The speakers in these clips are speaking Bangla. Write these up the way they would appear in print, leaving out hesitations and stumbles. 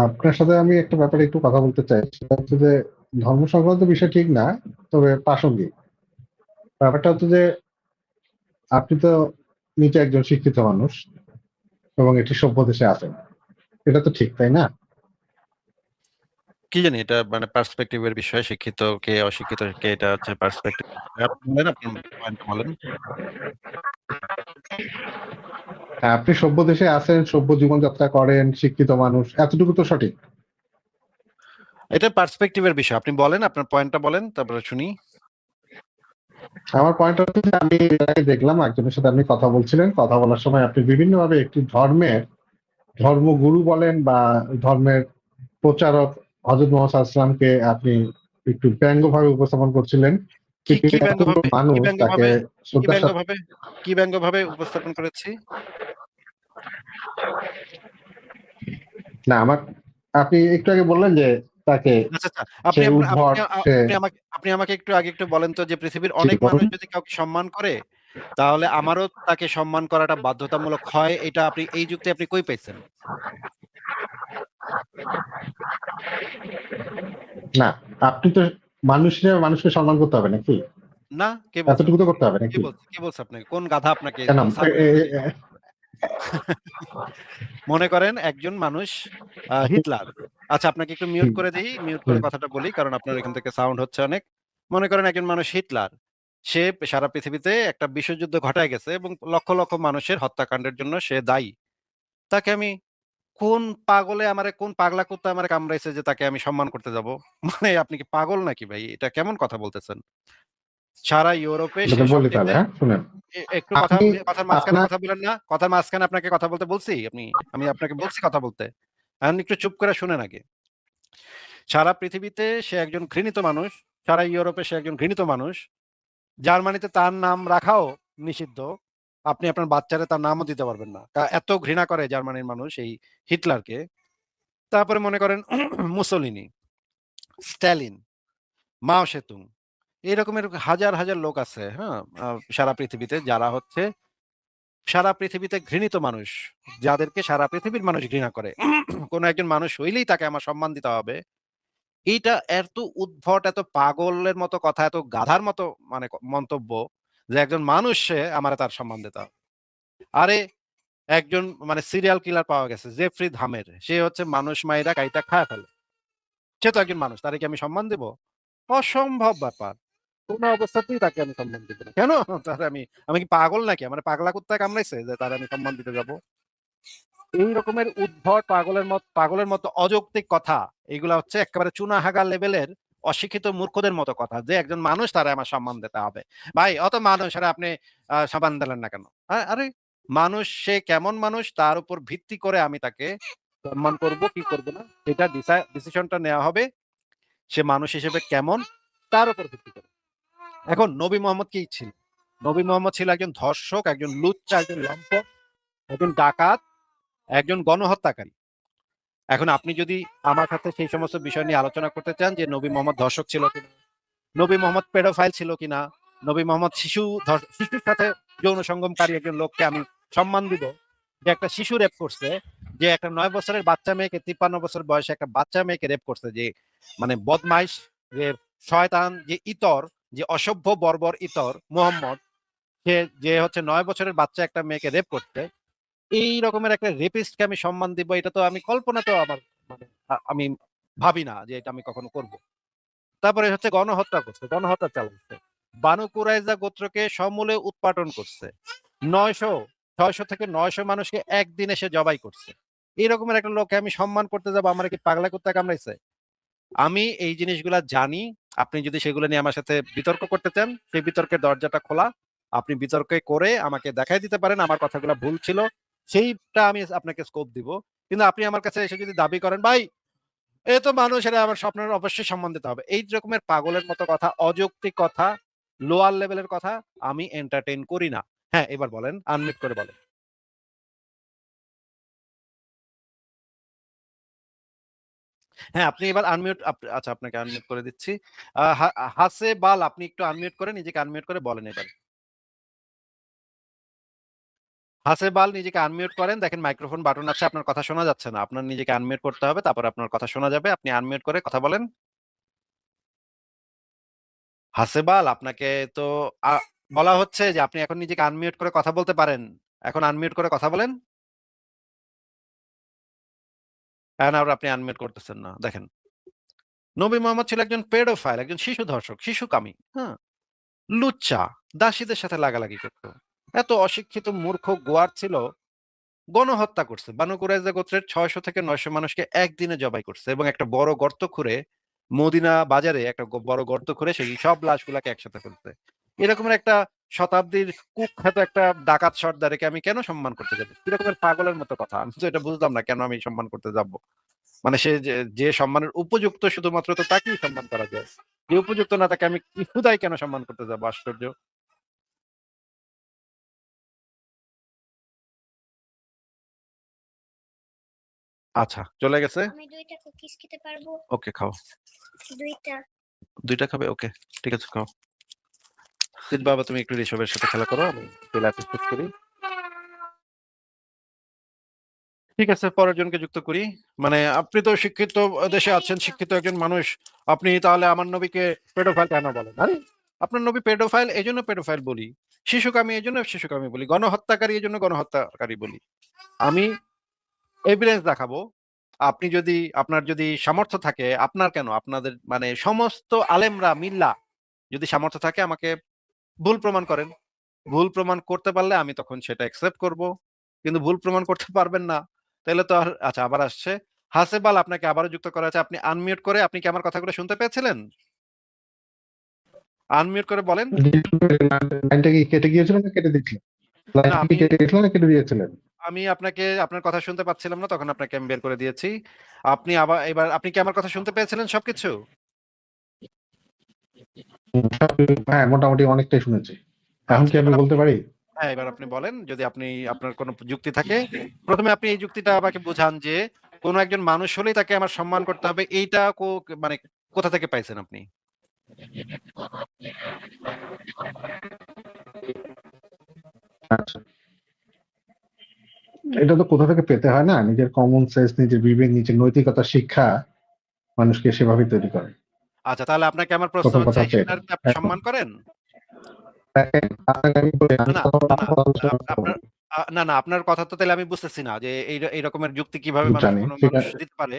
আপনার সাথে আমি একটা ব্যাপারে একটু কথা বলতে চাই। সেটা হচ্ছে যে ধর্ম সংক্রান্ত বিষয় ঠিক না, তবে প্রাসঙ্গিক। ব্যাপারটা হচ্ছে যে আপনি তো নিজে একজন শিক্ষিত মানুষ এবং একটি সভ্য দেশে আছেন। এটা তো ঠিক, তাই না? কি জানি এটা মানে পার্সপেক্টিভের বিষয়, শিক্ষিত কে অশিক্ষিত কে, এটা হচ্ছে পার্সপেক্টিভ। আপনি বলেন, আপনার পয়েন্ট বলেন। হ্যাঁ, আপনি সভ্য দেশে আছেন, সভ্য জীবনযাত্রা করেন, শিক্ষিত মানুষ, এতটুকু তো সঠিক। এটা পার্সপেক্টিভের বিষয়, আপনি বলেন, আপনার পয়েন্টটা বলেন, তারপরে শুনি। আমার পয়েন্ট হচ্ছে যে আমি এর আগে দেখলাম একজনের সাথে আপনি কথা বলছিলেন। কথা বলার সময় আপনি বিভিন্নভাবে একটি ধর্মের ধর্মগুরু বলেন বা ধর্মের প্রচারক হযরত মুহাম্মদ সাল্লাল্লাহু আলাইহি ওয়াসাল্লামকে আপনি একটু ব্যঙ্গভাবে উপস্থাপন করছিলেন। কি কিন্তু কি ব্যঙ্গ এতগুলো ভাবে, কি মানুষ ব্যঙ্গ তাকে ভাবে, কি শ্রদ্ধার ব্যঙ্গ সাথে ভাবে, কি ব্যঙ্গ ভাবে উপস্থাপন করেছি? না আমার আপনি একটু আগে বললেন যে তাকে আচ্ছা আচ্ছা, সে আপনি উদ্ভট, সে আপনি আমাকে একটু আগে একটু বলেন তো, যে পৃথিবীর জি অনেক মানুষ বলুন। যদি কাউকে সম্মান করে, তাহলে আমারও তাকে সম্মান করাটা বাধ্যতামূলক হয়, এটা আপনি এই যুক্তি আপনি কই পাইছেন? না, আপনি তো মানুষ হিসেবে মানুষকে সম্মান করতে হবে নাকি? না, কে বলছে এতটুকু তো আপনাকে? করতে হবে কে নাকি? বলছে? কে বলছে আপনাকে? কোন গাধা আপনাকে, কেন? কোন এ ছাগল এ আপনাকে? এ মনে করেন একজন মানুষ হিটলার। আচ্ছা, আপনাকে একটু মিউট হুম, করে দেই। মিউট করে হুম। কথাটা বলি, কারণ আপনার এখান থেকে সাউন্ড হচ্ছে অনেক। মনে করেন একজন মানুষ হিটলার। সে সারা পৃথিবীতে একটা বিশ্বযুদ্ধ ঘটায় গেছে এবং লক্ষ, লক্ষ মানুষের হত্যাকাণ্ডের জন্য সে দায়ী। তাকে আমি কোন পাগলা কুত্তা আমারে কামড়াইছে যে তাকে আমি সম্মান করতে যাব? মানে আপনি কি পাগল নাকি ভাই? এটা কেমন কথা বলতেছেন? সারা ইউরোপে সে এটাতে বলি তাহলে, সবচাইতে হ্যাঁ? শুনেন। একটু আপনি কথার মাঝখানে আপনার কথা বলেন না। কথার মাঝখানে আপনাকে কথা বলতে বলছি? আমি আপনাকে বলছি কথা বলতে। এখন একটু চুপ করে শুনেন আগে। সারা পৃথিবীতে সে একজন ঘৃণিত মানুষ। সারা ইউরোপে সে একজন ঘৃণিত মানুষ। জার্মানিতে তার নাম রাখাও নিষিদ্ধ। আপনি আপনার বাচ্চারে তার নামও দিতে পারবেন না। এত ঘৃণা করে জার্মানির মানুষ এই হিটলারকে। তারপরে মনে করেন মুসোলিনি, স্ট্যালিন, মাও সেতুং। এরকমের হাজার, হাজার লোক আছে, হ্যাঁ? সারা পৃথিবীতে যারা হচ্ছে সারা পৃথিবীতে ঘৃণিত মানুষ, যাদেরকে সারা পৃথিবীর মানুষ ঘৃণা করে। কোন একজন মানুষ হইলেই তাকে আমার সম্মান দিতে হবে। এইটা এত উদ্ভট, এত পাগলের মতো কথা, এত গাধার মতো মানে মন্তব্য, যে একজন মানুষ সে আমারে তার সম্মান দিতে হবে। আরে একজন মানে সিরিয়াল কিলার পাওয়া গেছে, জেফ্রি ধামের। সে হচ্ছে মানুষ মাইরা কাইটা খায় ফেলে। সে তো একজন মানুষ, তারে কি আমি সম্মান দেব? অসম্ভব ব্যাপার। কোন অবস্থাতেই তাকে আমি সম্মান দিব না। কেন? তারে আমি কি পাগল নাকি? আমার পাগলা কুত্তায় কামড়াইছে যে তারে আমি সম্মান দিতে যাব? এই রকমের উদ্ভট পাগলের মতো অযৌক্তিক কথা, এগুলা হচ্ছে একেবারে চুনাহাগা লেভেলের অশিক্ষিত মূর্খদের মতো কথা, যে একজন মানুষ তারা আমার সম্মান দিতে হবে। ভাই অত মানুষ আরে আপনি সম্মান দিলেন না কেন? আরে মানুষ সে কেমন মানুষ তার উপর ভিত্তি করে আমি তাকে সম্মান করব কি করব না, এটা ডিসিশনটা নেওয়া হবে সে মানুষ হিসেবে কেমন, তার উপর ভিত্তি করে। এখন নবী মোহাম্মদ কি ছিল? নবী মোহাম্মদ ছিল একজন ধর্ষক, একজন লুচ্চা, একজন লম্পট, একজন ডাকাত, একজন গণহত্যাকারী। এখন আপনি যদি আমার সাথে সেই সমস্ত বিষয় নিয়ে আলোচনা করতে চান, যে নবী মোহাম্মদ ধর্ষক ছিল কিনা, নবী মোহাম্মদ পেডোফাইল ছিল কিনা, নবী মোহাম্মদ শিশুর সাথে যৌন সঙ্গমকারী একজন লোককে আমি সম্মান দিব, যে একটা শিশু রেপ করছে, যে একটা 9 বছরের বাচ্চা মেয়েকে, 53 বছর বয়সে একটা বাচ্চা মেয়েকে রেপ করছে, যে মানে বদমাইশ, যে শয়তান, যে ইতর, যে অসভ্য বর্বর ইতর মোহাম্মদ, সে যে হচ্ছে 9 বছরের বাচ্চা একটা মেয়েকে রেপ করছে, এই রকমের একটা রেপিস্টকে আমি সম্মান দিব, এটা তো আমি কল্পনাতেও আমার মানে আমি ভাবি না যে এটা আমি কখনো করব। তারপরে হচ্ছে গণহত্যা করছে, গণহত্যা চালাচ্ছে, বানু কুরাইজা গোত্রকে সমূলে উৎপাটন করছে, 900 600 থেকে 900 মানুষকে একদিনে সে জবাই করছে। এই রকমের একটা লোককে আমি সম্মান করতে যাবো? আমার কি পাগলা কুত্তা কামড়াইছে? আমি এই জিনিসগুলা জানি। আপনি যদি সেগুলো নিয়ে আমার সাথে বিতর্ক করতে চান, সেই বিতর্কের দরজাটা খোলা। আপনি বিতর্কে করে আমাকে দেখাই দিতে পারেন আমার কথাগুলো ভুল ছিল, সেইটা আমি আপনাকে স্কোপ দিব। কিন্তু আপনি আমার কাছে এসে যদি দাবি করেন, ভাই এ তো মানুষ, এরা আমার স্বপ্নের অবশ্যই সম্মান দিতে হবে, এই রকমের পাগলের মতো কথা, অযৌক্তিক কথা, লোয়ার লেভেলের কথা আমি এন্টারটেইন করি না। হ্যাঁ, এবার বলেন, আনমিউট করে বলেন। হ্যাঁ, আপনি এবার আনমিউট, আচ্ছা আপনাকে আনমিউট করে দিচ্ছি। হাসে বাল, আপনি একটু আনমিউট করে নিজেকে আনমিউট করে বলেন এবার। হাসেবাল নিজেকে আনমিউট করেন, দেখেন মাইক্রোফোন বাটন আছে, আপনার কথা শোনা যাচ্ছে না, আপনার নিজেকে আনমিউট করতে হবে, তারপর আপনার কথা শোনা যাবে, আপনি আনমিউট করে কথা বলেন। হাসেবাল, আপনাকে তো বলা হচ্ছে যে আপনি এখন নিজেকে আনমিউট করে কথা বলতে পারেন, এখন আনমিউট করে কথা বলেন। এখন আর আপনি আনমিউট করতেছেন না। দেখেন, নবী মোহাম্মদ ছিল একজন পেডোফাইল, একজন শিশু ধর্ষক, শিশুকামী, হ্যাঁ, লুচ্চা, দাসীদের সাথে লাগালাগি করত। এত অশিক্ষিত মূর্খ গোয়ার ছিল, গণহত্যা করছে। বানু কুরাইজা গোত্রের 600 থেকে 900 মানুষকে একদিনে জবাই করছে এবং একটা বড় গর্ত খুঁড়ে মদিনা বাজারে একটা বড় গর্ত খুঁড়ে সেই সব লাশগুলাকে একসাথে ফেলছে। এরকমের একটা শতাব্দীর কুখ্যাত একটা ডাকাত সর্দারকে আমি কেন সম্মান করতে যাব? এরকমের পাগলের মতো কথা। আমি তো এটা বুঝলাম না কেন আমি সম্মান করতে যাব। মানে সে যে সম্মানের উপযুক্ত শুধুমাত্র তো তাকেই সম্মান করা যায়। যে উপযুক্ত না তাকে আমি খুদাই কেন সম্মান করতে যাব? আশ্চর্য। আচ্ছা, চলে গেছে। আমি 2টা কুকিজ খেতে পারবো? ওকে, খাও। 2টা। 2টা খাবে? ওকে, ঠিক আছে, খাও। বাবা, তুমি একটু ঋষভের সাথে খেলা করো, আমি শেষ করি। ঠিক আছে, পরের জনকে যুক্ত করি। মানে আপনি তো শিক্ষিত দেশে আছেন, শিক্ষিত একজন মানুষ, আপনি তাহলে আমার নবীকে পেডোফাইল কেন বলেন? আরে, আপনার নবী পেডোফাইল এই জন্য পেডোফাইল বলি, শিশুকামী এই জন্য শিশুকামী বলি, গণহত্যাকারী এই জন্য গণহত্যাকারী বলি। আমি এভিডেন্স দেখাবো। আপনি যদি, আপনার যদি সামর্থ্য থাকে, আপনার কেন, আপনাদের মানে সমস্ত আলেমরা মিল্লা যদি সামর্থ্য থাকে, আমাকে ভুল প্রমাণ করেন। ভুল প্রমাণ করতে পারলে আমি তখন সেটা অ্যাকসেপ্ট করব। কিন্তু ভুল প্রমাণ করতে পারবেন না। তাহলে তো আর, আচ্ছা, আবার আসছে। হাসেবাল, আপনাকে আবারও যুক্ত করা আছে। আপনি আনমিউট করে, আপনি কি আমার কথাগুলো শুনতে পেয়েছিলেন? আনমিউট করে বলেন। লাইনটা কি কেটে গিয়েছিল না কেটে দিয়েছিলেন? না, লাইনটা কি কেটে গিয়েছিল না কেটে দিয়েছিলেন? আমি আপনাকে আপনার কথা শুনতে পাচ্ছিলাম না, তখন আপনাকে আমি বের করে দিয়েছি। আপনি আবার এবার আপনি কি আমার কথা শুনতে পেয়েছিলেন সবকিছু? হ্যাঁ, মোটামুটি অনেকটাই শুনেছি। এখন আচ্ছা, কি আমি বলতে পারি? হ্যাঁ, এবার আপনি বলেন, যদি আপনি, আপনার কোনো যুক্তি থাকে। প্রথমে আপনি এই যুক্তিটা আমাকে বুঝান যে কোন একজন মানুষ হলেই তাকে আমার সম্মান করতে হবে, এইটা মানে কোথা থেকে পাইছেন আপনি? আচ্ছা, এটা তো কোথা থেকে পেতে হয় না, নিজের কমন সেন্স, নিজের বিবেক, নিজের নৈতিকতা শিক্ষা মানুষকে সেভাবেই তৈরি করে। আচ্ছা, তাহলে আপনাকে আমার প্রশ্ন প্রথম হচ্ছে, কথা হচ্ছে এটা। হিটলারকে আপনি এখন সম্মান করেন? দেখেন, আপনাকে আমি বলি, আমি না, কথা না, আলোচনা করব। আপনার না, না, আপনার কথা তো তাহলে আমি বুঝতেছি না যে এই রকমের যুক্তি কিভাবে জানি কোনো ঠিক মানুষ আছে। দিতে পারে।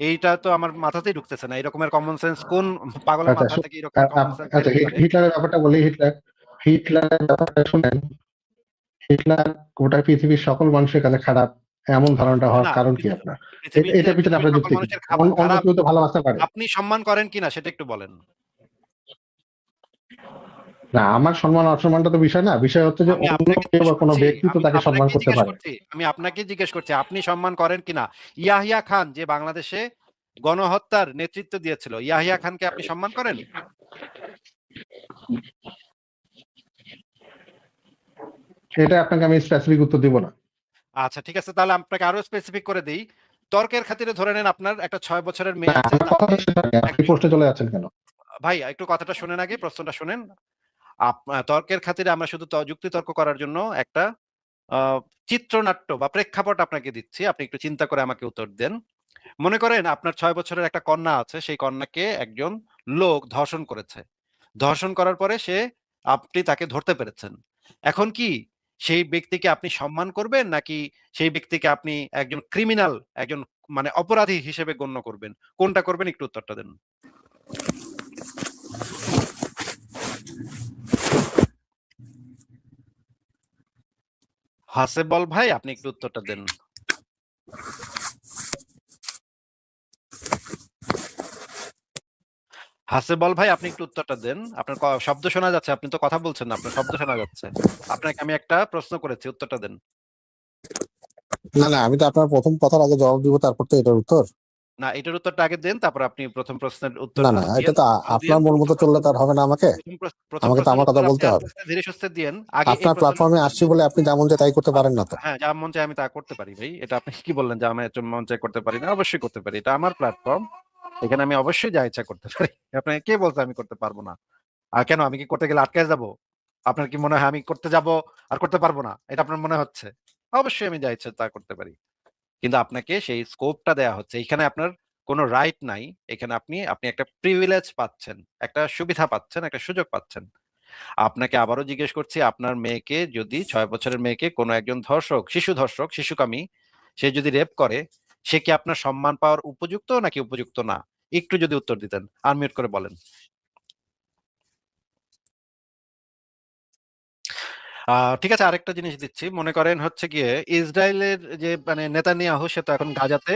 এইটা তো আমার মাথাতেই ঢুকতেছে না। এরকমের কমন সেন্স কোন পাগলের আচ্ছা মাথা থেকে এরকমের কমন সেন্স বের আচ্ছা, হতে পারে? হিটলারের ব্যাপারটা বলি। হিটলারের ব্যাপারটা শুনেন। হিটলার গোটা পৃথিবীর সকল মানুষের কাছে খারাপ, এমন ধারণাটা হওয়ার না, কারণ কি আপনার? পৃথিবীতে এটার পিছনে পৃথিবীর আপনার সকল যুক্তি কি? মানুষের অন্য খারাপ, কেউ তো ভালোবাসতে পারে। আপনি সম্মান করেন কিনা সেটা একটু বলেন। না, আমার সম্মান অসম্মানটা তো বিষয় না, বিষয় হচ্ছে যে আমি অন্য আপনাকে কেউ জিজ্ঞেস বা কোনো করছি, ব্যক্তি তো তাকে সম্মান করতে পারে। আমি আপনাকে জিজ্ঞেস করছি, আপনি সম্মান করেন কিনা? ইয়াহিয়া খান যে বাংলাদেশে গণহত্যার নেতৃত্ব দিয়েছিল, ইয়াহিয়া খানকে আপনি সম্মান করেন? এটা আপনাকে আমি স্পেসিফিক উত্তর দিব না। আচ্ছা, ঠিক আছে, তাহলে আপনাকে আরো স্পেসিফিক করে দিই। তর্কের খাতিরে ধরে নেন, আপনার একটা 6 বছরের না, মেয়ে আছে, আমার কথা তাকে সেটা না। আপনি একজন, পোস্টে চলে যাচ্ছেন কেন? ভাই একটু কথাটা শুনেন, আগে প্রশ্নটা শুনেন। তর্কের খাতিরে আমরা শুধু যুক্তি তর্ক করার জন্য একটা আহ, চিত্রনাট্য বা প্রেক্ষাপট আপনাকে দিচ্ছি, আপনি একটু চিন্তা করে আমাকে উত্তর দেন। মনে করেন আপনার 6 বছরের একটা কন্যা আছে, সেই কন্যাকে একজন লোক ধর্ষণ করেছে। ধর্ষণ করার পরে আপনি তাকে ধরতে পেরেছেন। এখন কি সেই ব্যক্তিকে আপনি সম্মান করবেন, নাকি সেই ব্যক্তিকে আপনি একজন ক্রিমিনাল, একজন মানে অপরাধী হিসেবে গণ্য করবেন? কোনটা করবেন, একটু উত্তরটা দেন। হাসেবল ভাই, আপনি একটু উত্তরটা দেন। হাসেবল ভাই, আপনি একটু উত্তরটা দেন। আপনার শব্দ শোনা যাচ্ছে, আপনি তো কথা বলছেন না, আপনার শব্দ শোনা যাচ্ছে। আপনাকে আমি একটা প্রশ্ন করেছি, উত্তরটা দেন। না না, আমি তো আপনার প্রথম কথার আগে জবাব দিব, তারপর তো এটার উত্তর। না, এটার উত্তরটা আগে দেন, তারপর আপনি প্রথম প্রশ্নের উত্তর না না, এটা দিয়েন। তো আপনার মন মতো চললে তার হবে না। আমাকে প্রথম আমাকে তো প্রশ্নের আমার কথা উত্তর আপনি বলতে আস্তে হবে। আস্তে ধীরে সুস্থে দিয়েন। আগে এই আপনার প্রশ্নের প্ল্যাটফর্মে উত্তর আসছি দেন। বলে আপনি যেমন চায় তাই করতে পারেন না তো। হ্যাঁ, যা মন চায় আমি তা করতে পারি ভাই। এটা আপনি কি বললেন যে আমি মন চায় করতে পারি না? অবশ্যই করতে পারি, এটা আমার প্ল্যাটফর্ম। এখানে আমি অবশ্যই যা ইচ্ছা করতে পারি। আপনাকে কে বলছে আমি করতে পারবো না? আর কেন, আমি কি করতে গেলে আটকে যাবো? আপনার কি মনে হয় আমি করতে যাব আর করতে পারবো না, এটা আপনার মনে হচ্ছে? অবশ্যই আমি যা ইচ্ছা তা করতে পারি, কিন্তু আপনাকে সেই স্কোপটা দেয়া হচ্ছে। এখানে আপনার কোনো রাইট নাই। এখানে আপনি আপনি একটা প্রিভিলেজ পাচ্ছেন, একটা সুবিধা পাচ্ছেন, একটা সুযোগ পাচ্ছেন। আপনাকে আবারও জিজ্ঞেস করছি, আপনার মেয়েকে যদি 6 বছরের মেয়েকে কোনো একজন ধর্ষক, শিশু ধর্ষক, শিশুকামী সে যদি রেপ করে, সে কি আপনার সম্মান পাওয়ার উপযুক্ত নাকি উপযুক্ত না? একটু যদি উত্তর দিতেন, আনমিউট করে বলেন। ঠিক আছে, আরেকটা জিনিস দিচ্ছি। মনে করেন হচ্ছে গিয়ে ইসরায়েলের যে মানে নেতানিয়াহু, সে তো এখন গাজাতে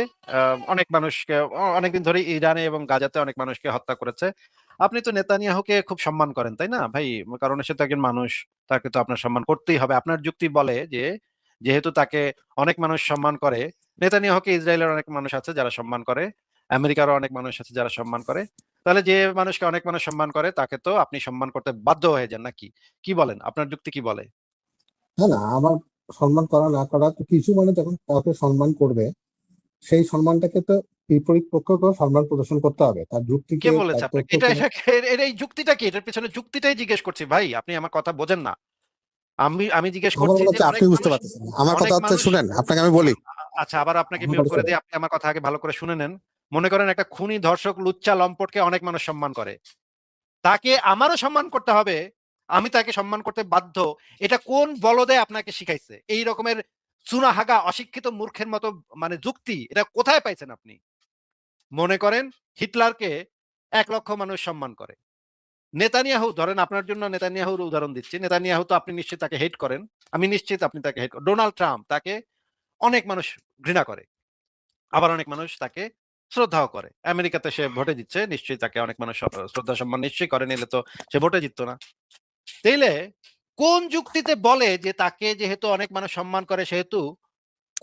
অনেক মানুষকে অনেকদিন ধরে ইরানে এবং গাজাতে অনেক মানুষকে হত্যা করেছে। আপনি তো নেতানিয়াহুকে খুব সম্মান করেন, তাই না ভাই? কারণ সে তো একজন মানুষ, তাকে তো আপনার সম্মান করতেই হবে। আপনার যুক্তি বলে যে যেহেতু তাকে অনেক মানুষ সম্মান করে, নেতানিয়াহুকে ইসরায়েলের অনেক মানুষ আছে যারা সম্মান করে, আমেরিকারও অনেক মানুষ আছে যারা সম্মান করে, তাহলে যে মানুষকে অনেক মানুষ সম্মান করে তাকে তো আপনি সম্মান করতে বাধ্য হয়ে যান নাকি? কি বলেন? আপনার যুক্তি কি বলে? না না, আমার সম্মান করা না করা তো কিছু, মানে যখন কাউকে সম্মান করবে সেই সম্মানটাকে তো বিপরীত পক্ষকেও সম্মান প্রদর্শন করতে হবে, তার কে যুক্তিকে, বলেছে তার আপনাকে এটা? তথ্যকে। এই যুক্তিটা কি? এটার পেছনে যুক্তিটাই জিজ্ঞেস করছি ভাই। আপনি আমার কথা বোঝেন না। আমি আমি জিজ্ঞেস আমার করছি মনে যে হচ্ছে আপনি অনেক বুঝতে মানুষ, পারতেছেন না। আমার কথা অনেক হচ্ছে, মানুষ শুনেন আপনাকে আমি বলি। আচ্ছা, আবার আপনাকে আমার মিউট কথা করে শুনেন। দিয়ে আপনি আমার কথা আগে ভালো করে শুনে নেন। মনে করেন একটা খুনি, ধর্ষক, লুচ্চা, লম্পটকে অনেক মানুষ সম্মান করে। তাকে আমারও সম্মান করতে হবে। আমি তাকে সম্মান করতে বাধ্য। এটা কোন বলদে আপনাকে শিখাইছে? এই রকমের চুনাহাগা অশিক্ষিত মূর্খের মতো মানে যুক্তি এটা কোথায় পাইছেন আপনি? মনে করেন হিটলারকে ১,০০,০০০ মানুষ সম্মান করে। নেতানিয়াহু, ধরেন আপনার জন্য নেতানিয়াহুর উদাহরণ দিচ্ছি। নেতানিয়াহু তো আপনি নিশ্চিত তাকে হেট করেন। আমি নিশ্চিত আপনি তাকে হেট করেন। ডোনাল্ড ট্রাম্প, তাকে অনেক মানুষ ঘৃণা করে। আবার অনেক মানুষ তাকে শ্রদ্ধাও করে। আমেরিকাতে সে ভোটে জিতছে। নিশ্চয়ই তাকে অনেক মানুষ শ্রদ্ধা সম্মান নিশ্চয়ই করে, নিলে তো সে ভোটে জিতত না। তাইলে কোন যুক্তিতে বলে যে তাকে যেহেতু অনেক মানুষ সম্মান করে সেহেতু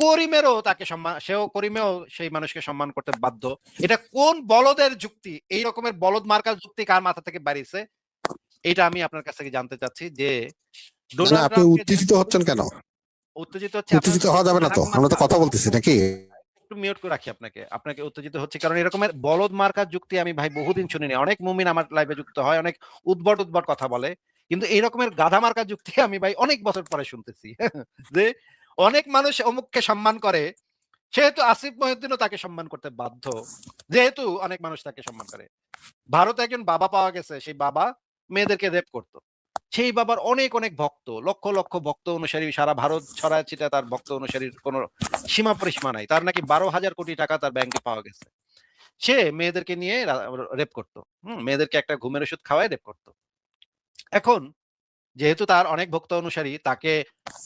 করিমেরও তাকে সম্মান, সেও করিমেও সেই মানুষকে সম্মান করতে বাধ্য? এটা কোন বলদের যুক্তি? এই রকমের বলদ মার্কা যুক্তি কার মাথা থেকে বাড়িছে? এইটা আমি আপনার কাছ থেকে জানতে চাচ্ছি যে না না, ডোনাল্ড আপনি ট্রাম্পকে যে উত্তেজিত হচ্ছেন কেন? উত্তেজিত হচ্ছে আপনার উত্তেজিত হওয়া যাবে না তো, রাগ আমরা তো মার্কা, কথা বলতেছি নাকি? একটু মিউট করে রাখি আপনাকে। আপনাকে উত্তেজিত হচ্ছে কারণ এরকমের বলদ মার্কার যুক্তি আমি ভাই বহুদিন শুনিনি। অনেক মুমিন আমার লাইভে যুক্ত হয়, অনেক উদ্ভট উদ্ভট কথা বলে, কিন্তু এই রকমের গাধা মার্কার যুক্তি আমি ভাই অনেক বছর পরে শুনতেছি। যে অনেক মানুষ অমুককে সম্মান করে সেহেতু আসিফ মহিউদ্দিনও তাকে সম্মান করতে বাধ্য, যেহেতু অনেক মানুষ তাকে সম্মান করে। ভারতে একজন বাবা পাওয়া গেছে, সেই বাবা মেয়েদেরকে রেপ করত। সেই বাবার অনেক অনেক ভক্ত, লক্ষ লক্ষ ভক্ত অনুসারী, সারা ভারত ছড়ায় ছিটায় তার ভক্ত অনুসারীর কোনো সীমা পরিসীমা নাই। তার নাকি ১২,০০০ কোটি টাকা তার ব্যাংকে পাওয়া গেছে। সে মেয়েদেরকে নিয়ে রেপ করত। মেয়েদেরকে একটা ঘুমের ওষুধ খাওয়ায় রেপ করত। এখন যেহেতু তার অনেক ভক্ত অনুসারী, তাকে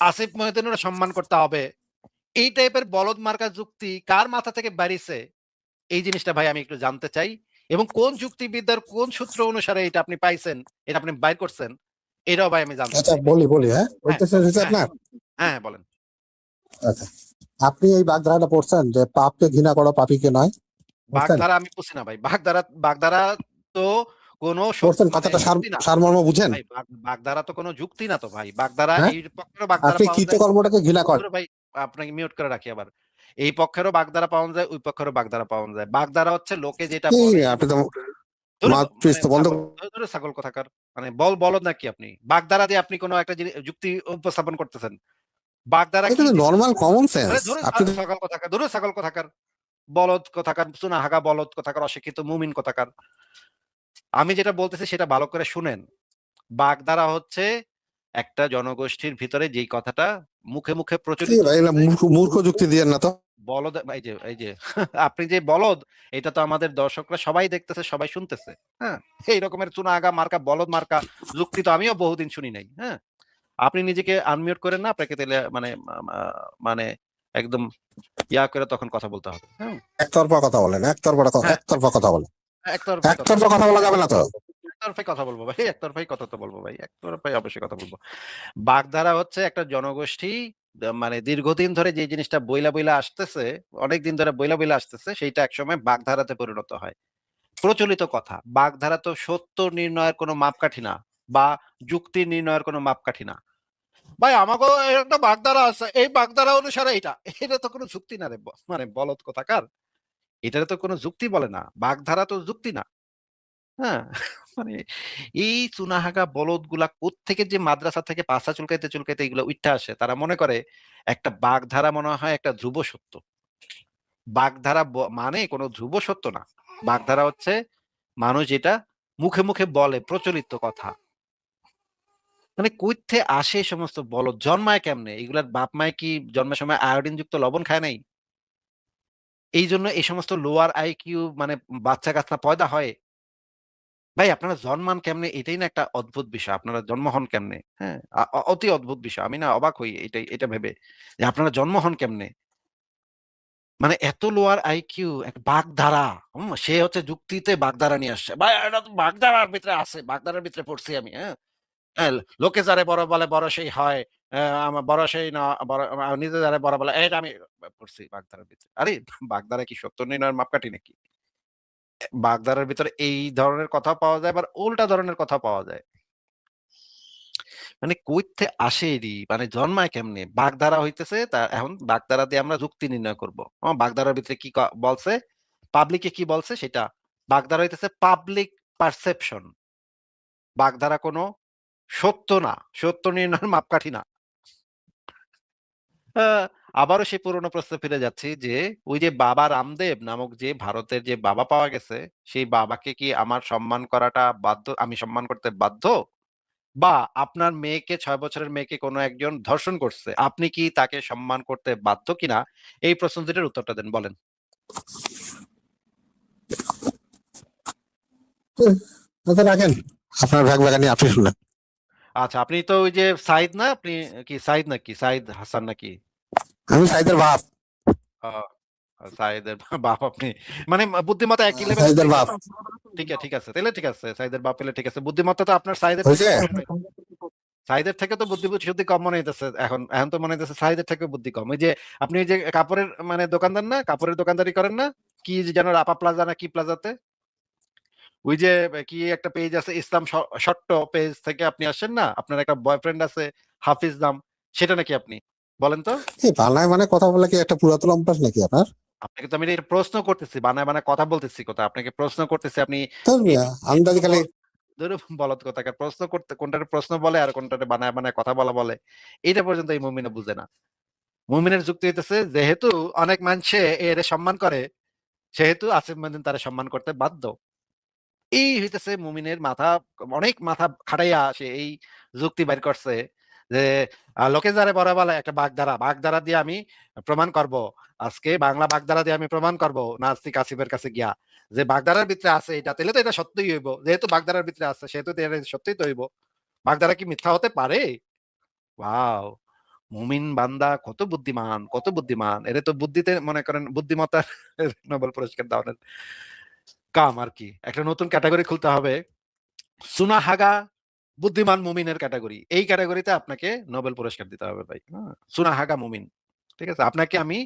আসিফ মহিউদ্দিনের সম্মান করতে হবে। এই টাইপের বলদ মার্কা যুক্তি কার মাথা থেকে বাড়িছে? এই জিনিসটা ভাই আমি একটু জানতে চাই। এবং কোন যুক্তিবিদ্যার কোন সূত্র অনুসারে এটা আপনি পাইছেন, এটা আপনি বাইর করছেন, এটাও ভাই আমি জানতে আচ্ছা, চাই ভাই। বলি বলি, হ্যাঁ, হ্যাঁ, বলতে চাইছি হ্যাঁ, আপনার। হ্যাঁ, বলেন। আচ্ছা, আপনি এই বাগধারাটা পড়ছেন যে পাপকে ঘৃণা করো, পাপীকে নয়? পড়ছেন? বাগধারা আমি বুঝি না ভাই। বাগধারা, বাগধারা তো কোনো পড়ছেন মানে কথাটা যুক্তি না। সারমর্ম বুঝেন? ভাই বাগধারা তো কোনো যুক্তি না তো ভাই। বাগধারা হ্যাঁ, এই পক্ষেরও বাগধারা আপনি পাওয়া যায়, ওই কৃতকর্মটাকে ঘৃণা করেন। ধরো ভাই, আপনাকে মিউট করে রাখি আবার। এই পক্ষেরও বাগধারা পাওয়া যায়, ওই পক্ষেরও বাগধারা পাওয়া যায়। বাগধারা হচ্ছে লোকে যেটা কি বলে, আপনি তো ধরুন মানে মাতৃস্ত বন্ধ। ছাগল, ধরুন ছাগল কোথাকার, মানে বলদ নাকি আপনি? বাগধারা দিয়ে আপনি কোনো একটা যুক্তি উপস্থাপন করতেছেন। বাগধারা এটা কি তো জিনিস? নর্মাল কমন আরে সেন্স। ধরুন আপনি তো ছাগল কোথাকার, ধরুন ছাগল কোথাকার, বলদ কোথাকার, চুনাহাগা বলদ কোথাকার, অশিক্ষিত মুমিন কোথাকার। আমি যেটা বলতেছি সেটা ভালো করে শুনেন। বাগধারা হচ্ছে একটা জনগোষ্ঠীর ভিতরে যেই কথাটা মুখে মুখে কি প্রচলিত ভাই, এগুলা হচ্ছে। মূর্খ মূর্খ যুক্তি দিয়েন না তো। বলদ, এই যে আপনি যে বলদ, এটা তো আমাদের দর্শকরা সবাই দেখতেছে, সবাই শুনতেছে। হ্যাঁ, এই রকমের চুনাহাগা মার্কা, বলদ মার্কা যুক্তি তো আমিও বহুদিন শুনি নাই। হ্যাঁ, আপনি নিজেকে আনমিউট করেন না, আপনাকে তাহলে মানে মানে একদম করে তখন কথা বলতে হবে। হ্যাঁ, একতরফা কথা বলেন, হ্যাঁ, একতরফা কথা বলেন। একতরফাই কথা একতরফা বলবো। কথা বলা যাবে না তো। একতরফাই কথা বলবো ভাই, একতরফাই কথা তো বলবো ভাই, একতরফাই অবশ্যই কথা বলবো। বাগধারা হচ্ছে একটা জনগোষ্ঠী মানে দীর্ঘদিন ধরে যে জিনিসটা বইলা বইলা আসতেছে, অনেকদিন ধরে বইলা বইলা আসতেছে, সেইটা একসময় বাগধারাতে পরিণত হয়। প্রচলিত কথা, বাগধারা তো সত্য নির্ণয়ের কোনো মাপকাঠি না, বা যুক্তি নির্ণয়ের কোনো মাপকাঠি না। ভাই আমাকে একটা বাগধারা আছে, এই বাগধারা অনুসারে এটা তো কোনো যুক্তি না রে, মানে বলদ কোথাকার। এটার তো কোনো যুক্তি বলে না, বাগধারা তো যুক্তি না। হ্যাঁ, মানে এই চুনাহাগা বলদ গুলা কোত্থেকে যে মাদ্রাসা থেকে পাছা চুলকাইতে চুলকাইতে এগুলো উঠতে আসে, তারা মনে করে একটা বাগধারা মনে হয় একটা ধ্রুব সত্য। বাগধারা মানে কোনো ধ্রুব সত্য না। বাগধারা হচ্ছে মানুষ যেটা মুখে মুখে বলে, প্রচলিত কথা। মানে কইতে আসে এই সমস্ত বলদ, জন্মায় কেমনে? এগুলার বাপ মায় কি জন্মের সময় আয়োডিন যুক্ত লবণ খায় নাই? এই জন্য এই সমস্ত লোয়ার আইকিউ মানে বাচ্চা কাচ্চা পয়দা হয়। ভাই আপনারা জন্মান কেমনে, এটাই না একটা অদ্ভুত বিষয়। আপনারা জন্ম হন কেমনে? হ্যাঁ, অতি অদ্ভুত বিষয়। আমি না অবাক হই এটা ভেবে যে আপনারা জন্ম হন কেমনে। মানে এত লোয়ার আইকিউ, এক বাগধারা। সে হচ্ছে যুক্তিতে বাগধারা নিয়ে আসছে। ভাই এটা তো বাগধারার ভিতরে আছে, বাগধারার ভিতরে পড়ছি আমি। হ্যাঁ, হ্যাঁ, লোকে যারে বড় বলে বড় সেই হয়। আমার বড় সেই না, বড় নিজে যারে বড় বলে এটা আমি পড়ছি বাগধারার ভিতরে। আরে বাগধারা কি সত্য নির্ণয়ের মাপকাঠি নাকি? বাগধারার ভিতরে এই ধরনের কথা পাওয়া যায়, আবার উল্টা ধরনের কথা পাওয়া যায়। মানে কইতে আসে এরই, মানে জন্মায় কেমনে? বাগধারা হইতেছে তা, এখন বাগধারা দিয়ে আমরা যুক্তি নির্ণয় করব। বাগধারার ভিতরে কি বলছে, পাবলিকে কি বলছে সেটা। বাগধারা হইতেছে পাবলিক পারসেপশন। বাগধারা কোনো সত্য না, সত্য নির্ণয়ের মাপকাঠি না। আহ, আবারও সেই পুরোনো প্রশ্নে ফিরে যাচ্ছি যে ওই যে বাবা রামদেব নামক যে ভারতের যে বাবা পাওয়া গেছে, সেই বাবাকে কি আমার সম্মান করাটা বাধ্য, আমি সম্মান করতে বাধ্য? বা আপনার মেয়েকে, 6 বছরের মেয়েকে কোনো একজন ধর্ষণ করছে, আপনি কি তাকে সম্মান করতে বাধ্য কিনা? এই প্রশ্ন দুটোর উত্তরটা দেন, বলেন। আচ্ছা রাখেন, আপনার ভাগ বাগানি আপনি শুনলেন। আচ্ছা, আপনি তো ওই যে সাইদ না, আপনি কি সাইদ নাকি সাইদ হাসান নাকি? আমি সাইদের বাপ। আহ, সাইদের বাপ আপনি, মানে বুদ্ধিমত্তা একই লেভেলের সাইদের তাই তো? বাপ ঠিক আছে, ঠিক আছে, তাহলে ঠিক আছে, সাইদের বাপ পেলে ঠিক আছে। বুদ্ধিমত্তা তো আপনার সাইদের থেকে হয়েছে। কম নয়। সাইদের থেকে তো বুদ্ধি শুদ্ধি কম মনে হইতেছে এখন। এখন তো মনে হইতেছে সাইদের থেকে বুদ্ধি কম। ওই যে আপনি ওই যে কাপড়ের মানে দোকানদার না, কাপড়ের দোকানদারি করেন না, কি যেন রাপা প্লাজা না কি প্লাজাতে, ওই যে কি একটা পেজ আছে ইসলাম সট্ট পেজ থেকে আপনি আসেন না, আপনার একটা বয়ফ্রেন্ড আছে হাফিজ নাম, সেটা নাকি আপনি? বলেন তো। এই বাংলায় মানে কথা বলা কি একটা পুরাতন অভ্যাস নাকি আপনার? আপনাকে তো আমি এটা প্রশ্ন করতেছি, বানায় বানায় কথা বলতেছি, কথা আপনাকে প্রশ্ন করতেছি, আপনি ধুর এই মিয়া, আন্দাজে খালি। ধরো বলদ কথাকে প্রশ্ন করতে, কোনটারে প্রশ্ন বলে আর কোনটারে বানায় বানায় কথা বলা বলে, এটা পর্যন্ত এই মুমিনা বুঝে না। মুমিনের যুক্তি হইতেছে যেহেতু অনেক মানুষে এর সম্মান করে, সেহেতু আসিফ মহিউদ্দিন তারা সম্মান করতে বাধ্য। এই হইতেছে মুমিনের মাথা, অনেক মাথা খাটাইয়া সে এই যুক্তি বের করছে যে লোকে যারে বড় বলে একটা বাগধারা, বাগধারা দিয়ে আমি প্রমাণ করব, আজকে বাংলা বাগধারা দিয়ে আমি প্রমাণ করব নাস্তিক আসিফের কাছে গিয়া যে বাগধারার ভিতরে আছে এটা, তাহলে তো এটা সত্যই হইব, যেহেতু বাগধারার ভিতরে আছে সেহেতু তো এটা সত্যই তো হইব। বাগধারা কি মিথ্যা হতে পারে? ওয়াও, মুমিন বান্দা কত বুদ্ধিমান, কত বুদ্ধিমান! এর তো বুদ্ধিতে মনে করেন বুদ্ধিমত্তার নোবেল পুরস্কার দেওয়ার কাম আর কি। একটা নতুন ক্যাটাগরি খুলতে হবে, সুনাহাগা বুদ্ধিমান মুমিনের ক্যাটাগরি। এই ক্যাটাগরিতে আপনাকে নোবেল পুরস্কার দিতে হবে ভাই। হ্যাঁ, সুনাহাগা মুমিন। ঠিক আছে, আপনাকে আমি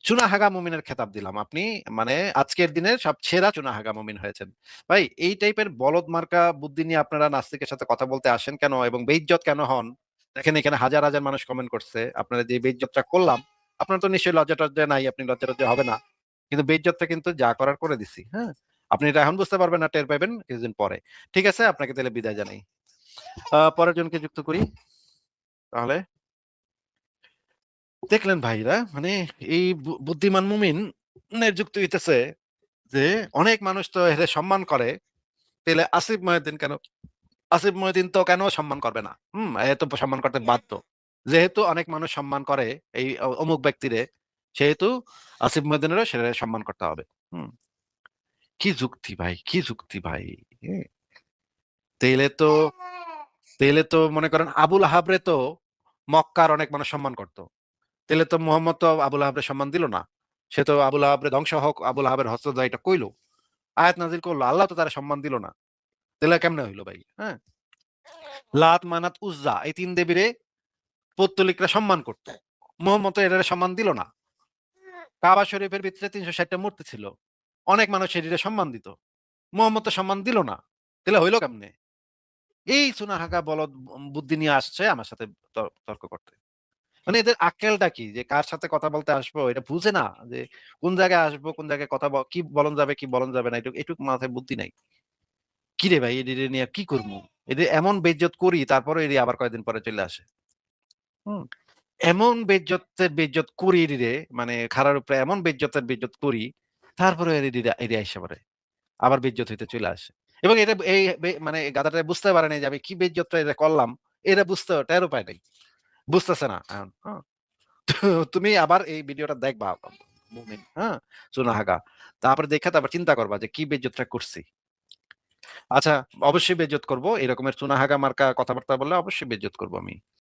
চুনাহাগা মুমিনের খেতাব দিলাম। আপনি মানে আজকের দিনের সব সেরা চুনাহাগা মুমিন হয়েছেন। ভাই এই টাইপের বলদ মার্কা বুদ্ধি নিয়ে আপনারা নাস্তিকের সাথে কথা বলতে আসেন কেন এবং বেইজ্জত কেন হন? দেখেন এখানে হাজার হাজার মানুষ কমেন্ট করছে, আপনারা যে বেইজ্জতটা করলাম, আপনার তো নিশ্চয়ই লজ্জা টজ্জা নাই, আপনি লজ্জা টজ্জা হবে না, কিন্তু বেইজ্জতটা কিন্তু যা করার করে দিছি। হ্যাঁ, আপনি এটা এখন বুঝতে পারবেন না, টের পাবেন কিছুদিন পরে। ঠিক আছে, আপনাকে তাহলে বিদায় জানাই। পরের জনকে যুক্ত করি তাহলে। দেখলেন ভাইরা, মানে এই বুদ্ধিমান মুমিন যুক্ত হইতেছে যে অনেক মানুষ তো এর সম্মান করে, তাহলে আসিফ মহিউদ্দিন কেন, আসিফ মহিউদ্দিন তো কেন সম্মান করবে না? এ তো সম্মান করতে বাধ্য, যেহেতু অনেক মানুষ সম্মান করে এই অমুক ব্যক্তিরে, সেহেতু আসিফ মহিউদ্দিনেরও সেটা সম্মান করতে হবে। হুম, কি যুক্তি ভাই, কি যুক্তি ভাই! হ্যাঁ, তাইলে তো তাইলে তো মনে করেন আবুল আহাবরে তো মক্কার অনেক মানুষ সম্মান করতো, তাহলে তো মোহাম্মদ তো আবুল আহাবরে সম্মান দিল না। সে তো আবুল আহাবরে ধ্বংস হোক, আবুল আহাবের হস্তদয় এটা কইলো, আয়াত নাজিল করলো, আল্লাহ তো তারা সম্মান দিল না। তাহলে কেমনে হইলো ভাই? হ্যাঁ, লাত মানাত উজ্জা এই 3 দেবীরে পৌত্তলিকরা সম্মান করত, মোহাম্মদ তো এটারে সম্মান দিল না। কাবা শরীফের ভিতরে 360টা মূর্তি ছিল, অনেক মানুষ এটিরে সম্মান দিত, মোহাম্মদ তো সম্মান দিল না। তাহলে হইলো কেমনে? এই সুনাহাগা বলদ বুদ্ধি নিয়ে আসছে আমার সাথে তর্ক করতে। মানে এদের আক্কেলটা কি যে কার সাথে কথা বলতে আসবো এটা বুঝে না, যে কোন জায়গায় আসবো, কোন জায়গায় কথা কি বলন যাবে কি বলন যাবে না, এটুক এটুক মাথায় বুদ্ধি নাই। কি রে ভাই এদিকে নিয়ে কি করবো, এদের এমন বেজ্জত করি তারপরে এটি আবার কয়েকদিন পরে চলে আসে। হুম, এমন বেজ্জত করি রে, মানে খারার উপরে এমন বেজ্জত করি, তারপরে এরি আইসা পরে আবার বেজ্জত হইতে চলে আসে। এবং এটা মানে গাধাটা বুঝতে পারে নাই যে আমি কি বেজ্জতটা এটা করলাম, এটা বুঝতে টেরও পায় নাই, বুঝতেছে না এখন। হ্যাঁ, তো তুমি আবার এই ভিডিওটা দেখবা মুমিন, হ্যাঁ, সুনাহাগা, তারপরে দেখা তারপর চিন্তা করবা যে কি বেজ্জতটা করছি। আচ্ছা, অবশ্যই বেজ্জত করবো, এরকমের সুনাহাগা মার্কা কথাবার্তা বললে অবশ্যই বেজ্জত করবো আমি।